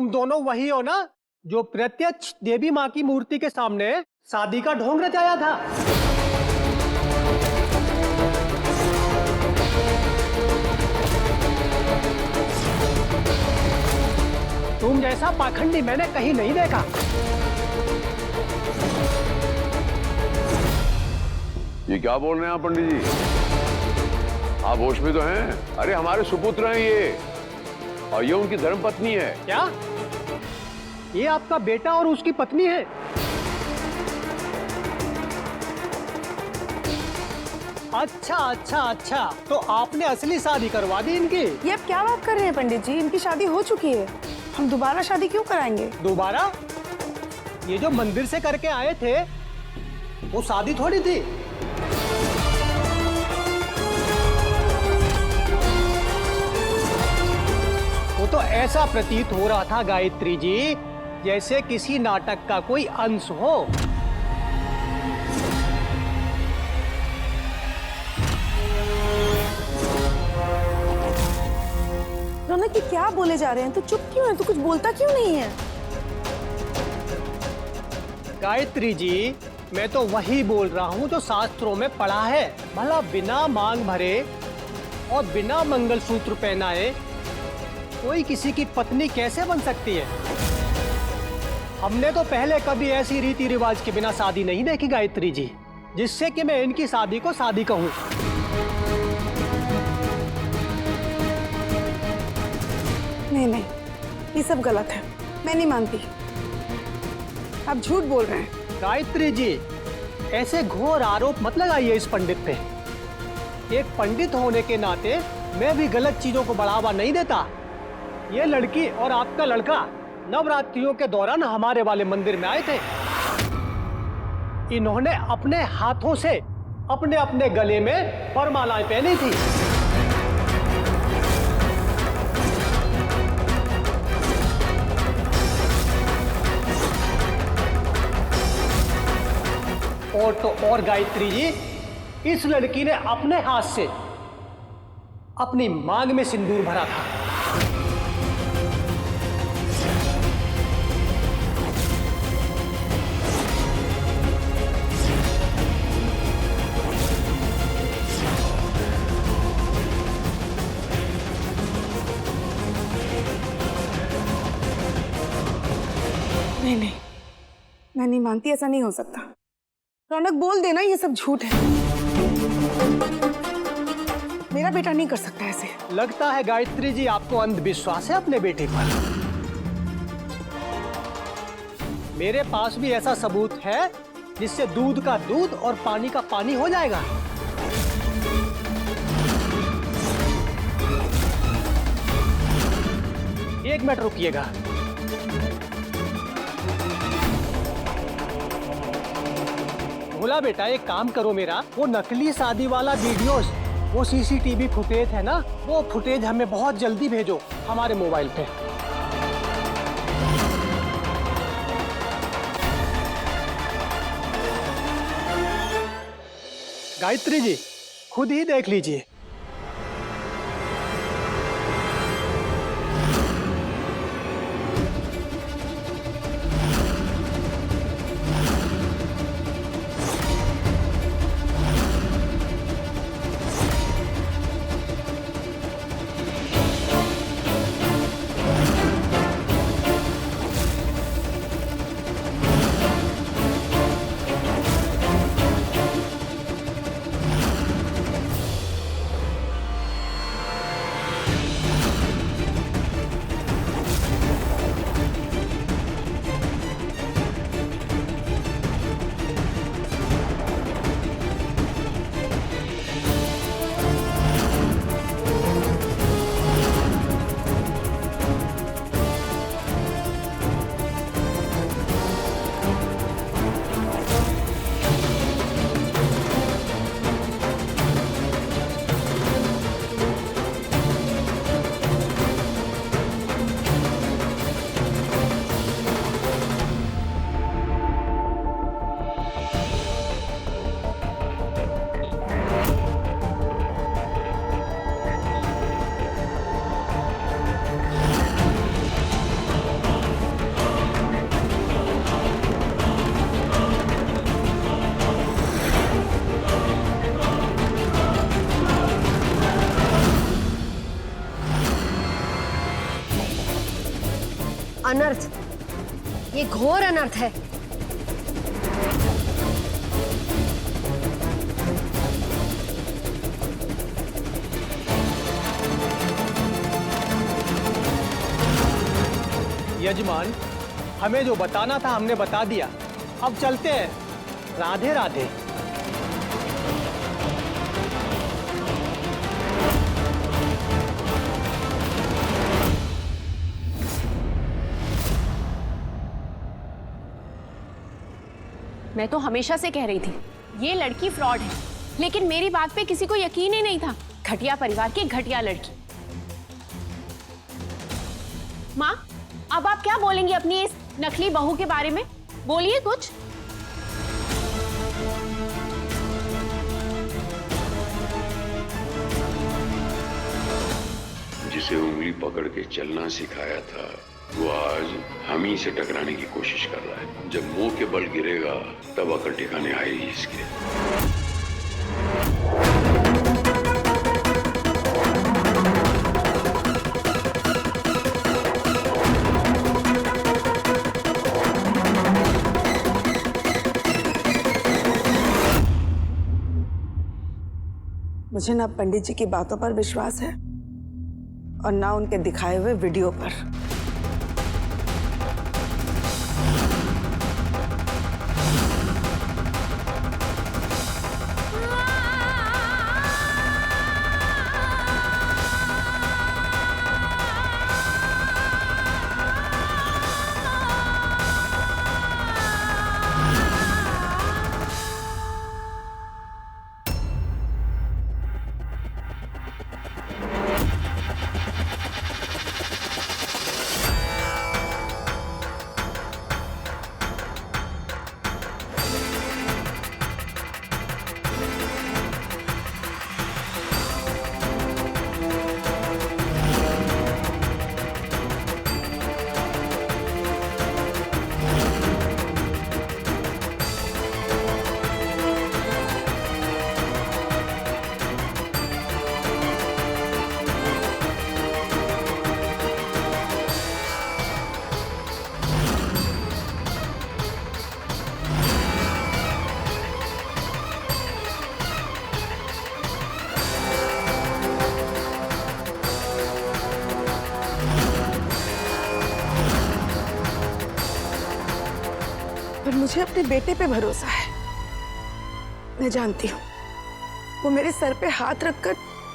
तुम दोनों वही हो ना जो प्रत्यक्ष देवी माँ की मूर्ति के सामने शादी का ढोंग रचाया था? तुम जैसा पाखंडी मैंने कहीं नहीं देखा। ये क्या बोल रहे हैं आप पंडित जी? आप होश में तो हैं? अरे हमारे सुपुत्र हैं ये, और ये उनकी धर्मपत्नी है। क्या ये आपका बेटा और उसकी पत्नी है? अच्छा अच्छा अच्छा, तो आपने असली शादी करवा दी इनकी? ये अब क्या बात कर रहे हैं पंडित जी? इनकी शादी हो चुकी है, हम दोबारा शादी क्यों कराएंगे? दोबारा? ये जो मंदिर से करके आए थे वो शादी थोड़ी थी। वो तो ऐसा प्रतीत हो रहा था गायत्री जी जैसे किसी नाटक का कोई अंश हो। रौनक, ये क्या बोले जा रहे हैं? तो चुप क्यों है? तो कुछ बोलता क्यों नहीं है? गायत्री जी, मैं तो वही बोल रहा हूँ जो शास्त्रों में पढ़ा है। भला बिना मांग भरे और बिना मंगलसूत्र पहनाए कोई किसी की पत्नी कैसे बन सकती है? हमने तो पहले कभी ऐसी रीति रिवाज के बिना शादी नहीं देखी गायत्री जी, जिससे कि मैं इनकी शादी को शादी कहूँ। नहीं नहीं, ये सब गलत है, मैं नहीं मानती। आप झूठ बोल रहे हैं। गायत्री जी, ऐसे घोर आरोप मत लगाइए इस पंडित पे। एक पंडित होने के नाते मैं भी गलत चीजों को बढ़ावा नहीं देता। ये लड़की और आपका लड़का नवरात्रियों के दौरान हमारे वाले मंदिर में आए थे। इन्होंने अपने हाथों से अपने अपने गले में वरमालाएं पहनी थी। और तो और गायत्री जी, इस लड़की ने अपने हाथ से अपनी मांग में सिंदूर भरा था। नहीं नहीं, मैं नहीं मानती, ऐसा नहीं हो सकता। रौनक, बोल देना ये सब झूठ है। मेरा बेटा नहीं कर सकता ऐसे। लगता है गायत्री जी आपको अंधविश्वास है अपने बेटे पर। मेरे पास भी ऐसा सबूत है जिससे दूध का दूध और पानी का पानी हो जाएगा। एक मिनट रुकिएगा। भोला बेटा, एक काम करो मेरा, वो नकली शादी वाला वीडियोस, वो सीसीटीवी फुटेज है ना, वो फुटेज हमें बहुत जल्दी भेजो हमारे मोबाइल पे। गायत्री जी, खुद ही देख लीजिए। अनर्थ, ये घोर अनर्थ है। यजमान, हमें जो बताना था हमने बता दिया, अब चलते हैं। राधे राधे। मैं तो हमेशा से कह रही थी ये लड़की फ्रॉड है, लेकिन मेरी बात पे किसी को यकीन ही नहीं था। घटिया परिवार की घटिया लड़की। माँ, अब आप क्या बोलेंगी अपनी इस नकली बहू के बारे में? बोलिए कुछ। जिसे उंगली पकड़ के चलना सिखाया था वो आज हम ही से टकराने की कोशिश कर रहा है। जब मुंह के बल गिरेगा तब अकड़ ठिकाने आएगी इसके। मुझे ना पंडित जी की बातों पर विश्वास है और ना उनके दिखाए हुए वीडियो पर। पर मुझे अपने बेटे पे भरोसा है। मैं जानती हूँ वो मेरे सर पे हाथ रखकर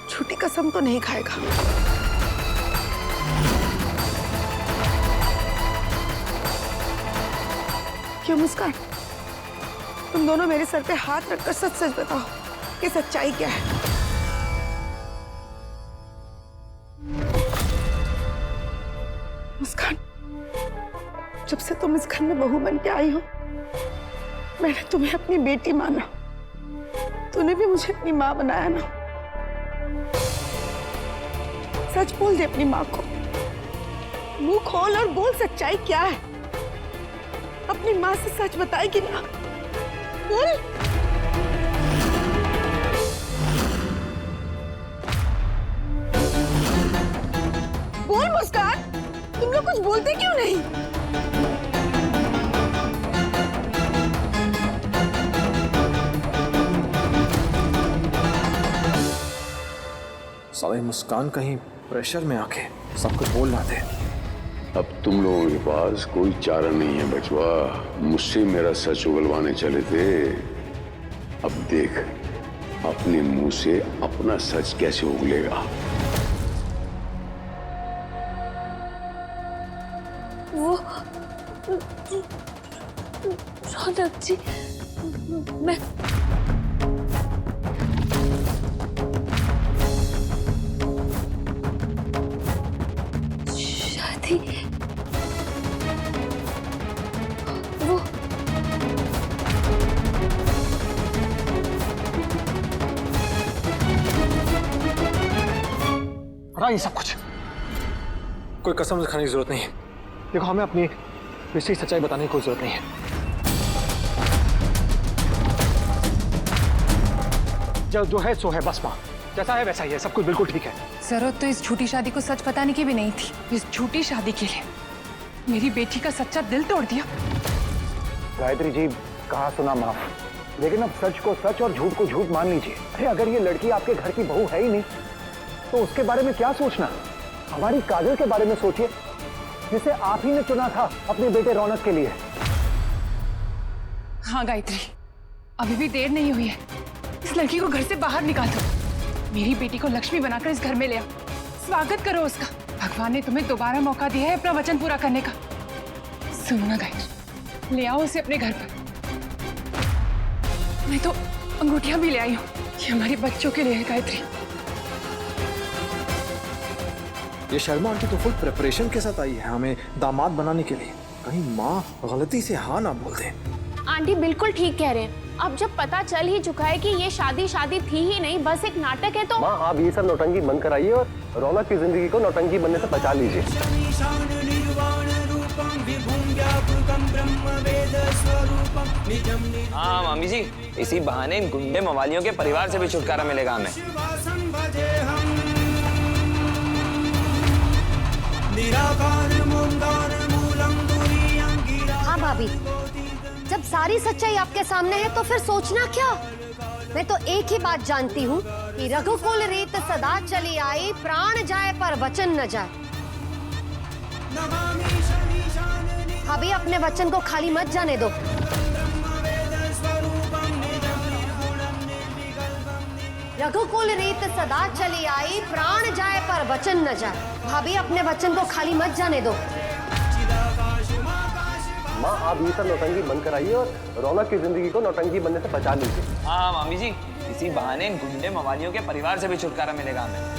झूठी कसम तो नहीं खाएगा। क्यों मुस्कान, तुम दोनों मेरे सर पे हाथ रखकर सच सच बताओ कि सच्चाई क्या है। मुस्कान, जब से तुम इस घर में बहू बन के आई हो मैंने तुम्हें अपनी बेटी माना, तूने भी मुझे अपनी माँ बनाया ना। सच बोल दे अपनी माँ को, मुंह खोल और बोल सच्चाई क्या है। अपनी माँ से सच बताएगी ना, बोल। बोल मुस्कान, तुम लोग कुछ बोलते क्यों नहीं? साले मुस्कान कहीं प्रेशर में आके सब कुछ बोल रहा थे। अब तुम लोगों के पास कोई चारा नहीं है बचवा। मुझसे मेरा सच उगलवाने चले थे, अब देख अपने मुंह से अपना सच कैसे उगलेगा। वो रौनक जी, मैं शादी वो ये सब कुछ कोई कसम खाने की जरूरत नहीं है। देखो, हमें अपनी पिछली सच्चाई बताने की कोई जरूरत नहीं है। जो है सो है, बस माँ, जैसा है वैसा ही है, सब कुछ बिल्कुल ठीक है। जरूरत तो इस झूठी शादी को सच बताने की भी नहीं थी। इस झूठी शादी के लिए मेरी बेटी का सच्चा दिल तोड़ दिया। गायत्री जी, कहा सुना माफ, लेकिन अब सच को सच और झूठ को झूठ मान लीजिए। अरे अगर ये लड़की आपके घर की बहू है ही नहीं तो उसके बारे में क्या सोचना। हमारी काजल के बारे में सोचिए, जिसे आप ही ने चुना था अपने बेटे रौनक के लिए। हाँ गायत्री, अभी भी देर नहीं हुई है। इस लड़की को घर से बाहर निकाल दो। मेरी बेटी को लक्ष्मी बनाकर इस घर में ले आओ। स्वागत करो उसका। भगवान ने तुम्हें दोबारा मौका दिया है अपना वचन पूरा करने का। सुनो ना गायत्री, ले आओ उसे अपने घर पर। मैं तो अंगूठियां भी ले आई हूँ। ये हमारे बच्चों के लिए है गायत्री। ये शर्मा आंटी तो फुल प्रिपरेशन के साथ आई है हमें दामाद बनाने के लिए। कहीं माँ गलती से हाँ ना बोल दे। आंटी बिल्कुल ठीक कह रहे हैं। अब जब पता चल ही चुका है कि ये शादी थी ही नहीं, बस एक नाटक है, तो माँ आप ये सब नौटंकी बंद कराइए और रौनक की जिंदगी को नौटंकी बनने से बचा लीजिए। हाँ मामी जी, इसी बहाने इन गुंडे मवालियों के परिवार से भी छुटकारा मिलेगा हमें। हाँ भाभी, जब सारी सच्चाई आपके सामने है तो फिर सोचना क्या। मैं तो एक ही बात जानती हूँ कि रघुकुल रीत सदा चली आई, प्राण जाए पर वचन न जाए। भाभी अपने वचन को खाली मत जाने दो। रघुकुल रीत सदा चली आई, प्राण जाए पर वचन न जाए। भाभी अपने वचन को खाली मत जाने दो। माँ आप ये सब नौटंकी बंद कराइए और रौनक की जिंदगी को नौटंकी बनने से बचा लीजिए। हाँ मामी जी, इसी बहाने इन गुंडे मवालियों के परिवार से भी छुटकारा मिलेगा हमें।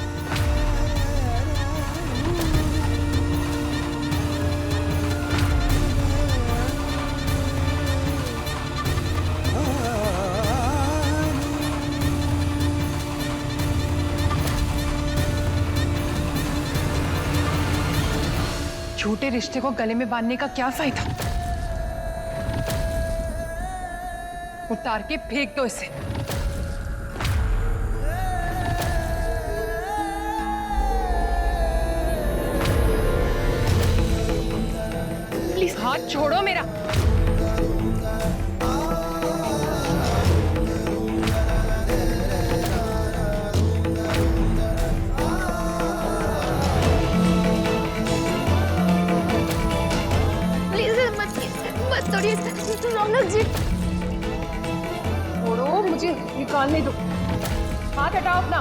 झूठे रिश्ते को गले में बांधने का क्या फायदा। उतार के फेंक दो इसे। प्लीज हाथ छोड़ो मेरा। मत तोड़िए रौनक जी। छोड़ो, मुझे निकालने दो। हाथ हटाओ अपना।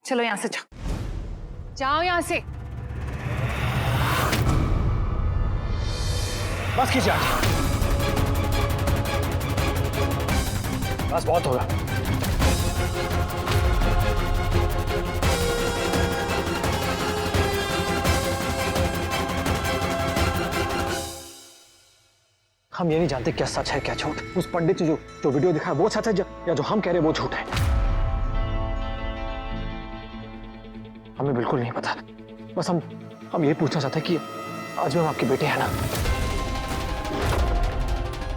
चलो यहां से जाओ यहां से। बस कीजिए आंटी, बस बहुत होगा। हम ये नहीं जानते क्या सच है क्या झूठ। उस पंडित ने जो वीडियो दिखा है वो सच है या जो हम कह रहे हैं वो झूठ है। हमें बिल्कुल नहीं पता। बस हम ये पूछना चाहते हैं कि आज भी हम आपके बेटे हैं ना?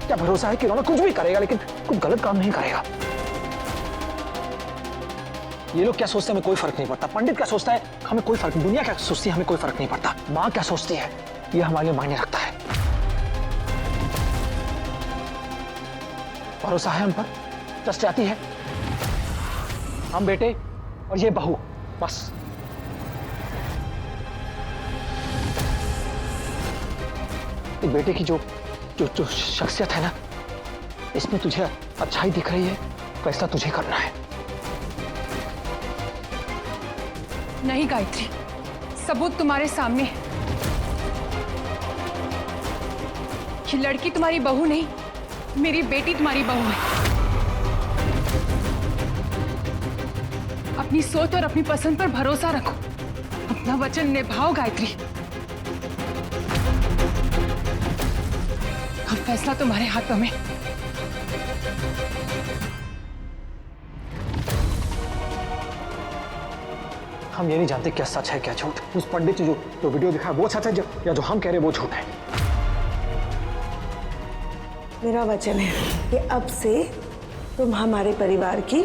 क्या भरोसा है कि रौनक कुछ भी करेगा लेकिन कुछ गलत काम नहीं करेगा? ये लोग क्या सोचते हैं हमें कोई फर्क नहीं पड़ता, पंडित क्या सोचता है हमें कोई फर्क, दुनिया क्या सोचती है हमें कोई फर्क नहीं पड़ता, माँ क्या सोचती है ये हमारे लिए मायने रखता है। भरोसा है हम पर, ट्रस्ट आती है, हम बेटे और ये बहू, बस। एक बेटे की जो जो जो शख्सियत है ना, इसमें तुझे अच्छाई दिख रही है, फैसला तुझे करना है। नहीं गायत्री, सबूत तुम्हारे सामने है। ये लड़की तुम्हारी बहू नहीं, मेरी बेटी तुम्हारी बहू है। अपनी सोच और अपनी पसंद पर भरोसा रखो, अपना वचन निभाओ गायत्री। अब फैसला तुम्हारे हाथों में। हम ये नहीं जानते क्या सच है क्या झूठ। उस पंडित ने जो वीडियो दिखाया वो सच है या जो हम कह रहे हैं वो झूठ है। मेरा वचन है कि अब से तुम हमारे परिवार की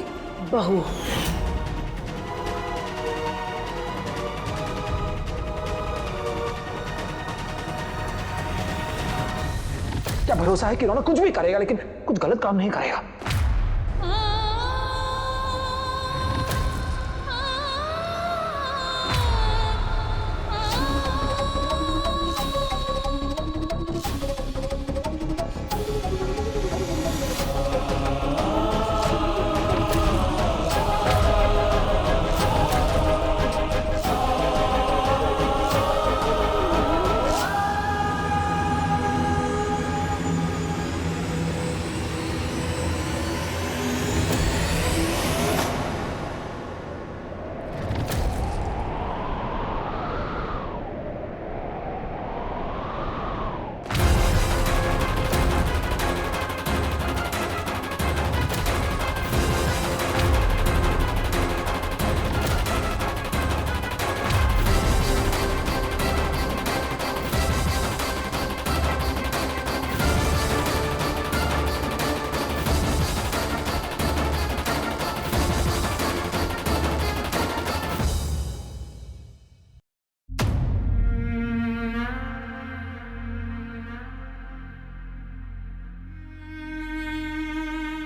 बहू हो। क्या भरोसा है कि रौनक कुछ भी करेगा लेकिन कुछ गलत काम नहीं करेगा?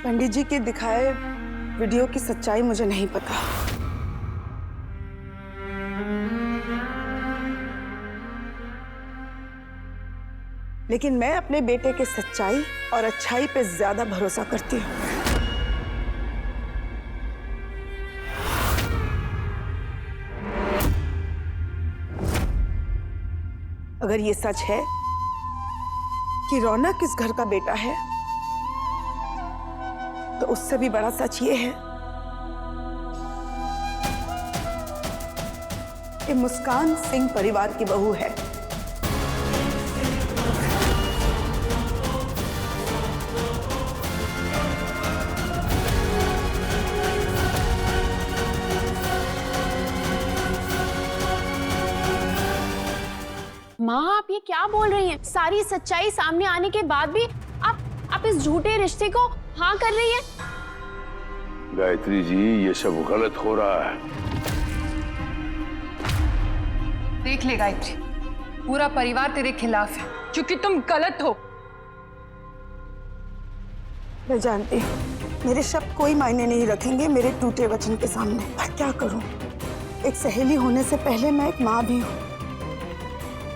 पंडित जी के दिखाए वीडियो की सच्चाई मुझे नहीं पता, लेकिन मैं अपने बेटे के सच्चाई और अच्छाई पे ज्यादा भरोसा करती हूँ। अगर ये सच है कि रौनक इस घर का बेटा है, तो उससे भी बड़ा सच ये है कि मुस्कान सिंह परिवार की बहू है। माँ, आप ये क्या बोल रही हैं? सारी सच्चाई सामने आने के बाद भी आप इस झूठे रिश्ते को हाँ कर रही हैं? गायत्री जी, ये सब गलत हो रहा है। देख ले गायत्री, पूरा परिवार तेरे खिलाफ है क्योंकि तुम गलत हो। मैं जानती हूँ मेरे शब्द कोई मायने नहीं रखेंगे मेरे टूटे वचन के सामने, पर क्या करूं? एक सहेली होने से पहले मैं एक माँ भी हूँ,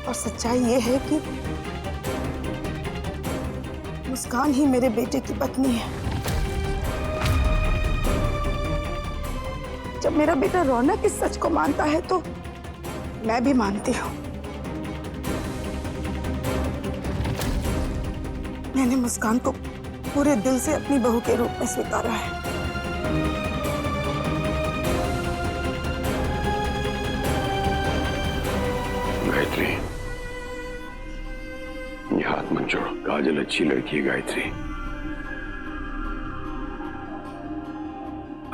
और सच्चाई ये है कि मुस्कान ही मेरे बेटे की पत्नी है। जब मेरा बेटा रौनक इस सच को मानता है तो मैं भी मानती हूँ। मैंने मुस्कान को पूरे दिल से अपनी बहू के रूप में स्वीकारा है। गायत्री, ये हाथ मत जोड़ो। काजल अच्छी लड़की है गायत्री।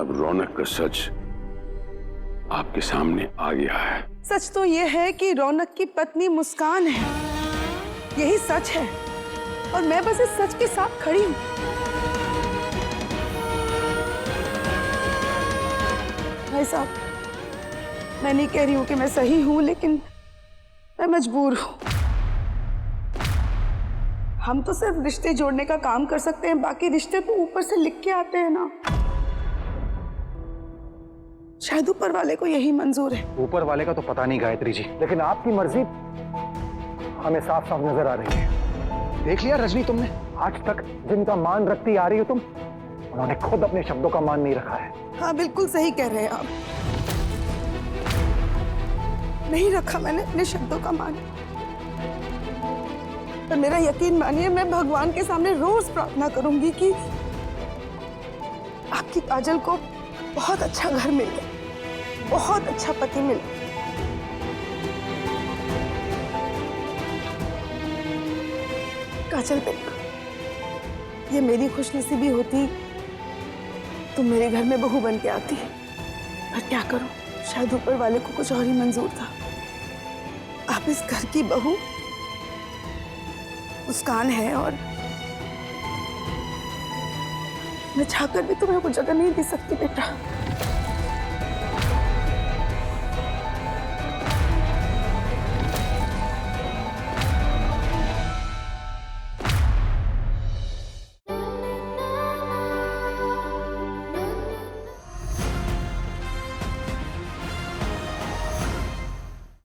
अब रौनक का सच आपके सामने आ गया है। सच तो ये है कि रौनक की पत्नी मुस्कान है, यही सच है, और मैं बस इस सच के साथ खड़ी हूँ। भाई साहब, मैं नहीं कह रही हूँ कि मैं सही हूँ, लेकिन मैं मजबूर हूँ। हम तो सिर्फ रिश्ते जोड़ने का काम कर सकते हैं, बाकी रिश्ते तो ऊपर से लिख के आते हैं ना। शायद ऊपर वाले को यही मंजूर है। ऊपर वाले का तो पता नहीं गायत्री जी, लेकिन आपकी मर्जी हमें साफ साफ नजर आ रही है। देख लिया रजनी तुमने, आज तक जिनका मान रखती आ रही हो तुम, उन्होंने खुद अपने शब्दों का मान नहीं रखा है। हाँ, बिल्कुल सही कह रहे हैं आप। नहीं रखा मैंने अपने शब्दों का मान। पर मेरा यकीन मानिए, मैं भगवान के सामने रोज प्रार्थना करूंगी कि आपकी काजल को बहुत अच्छा घर मिले, बहुत अच्छा पति मिले। काजल बेटा, ये मेरी खुशनसीबी होती तुम मेरे घर में बहू बन के आती, पर क्या करूं, शायद ऊपर वाले को कुछ और ही मंजूर था। आप इस घर की बहू मुस्कान है, और मैं चाहकर भी तुम्हें वो जगह नहीं दे सकती बेटा।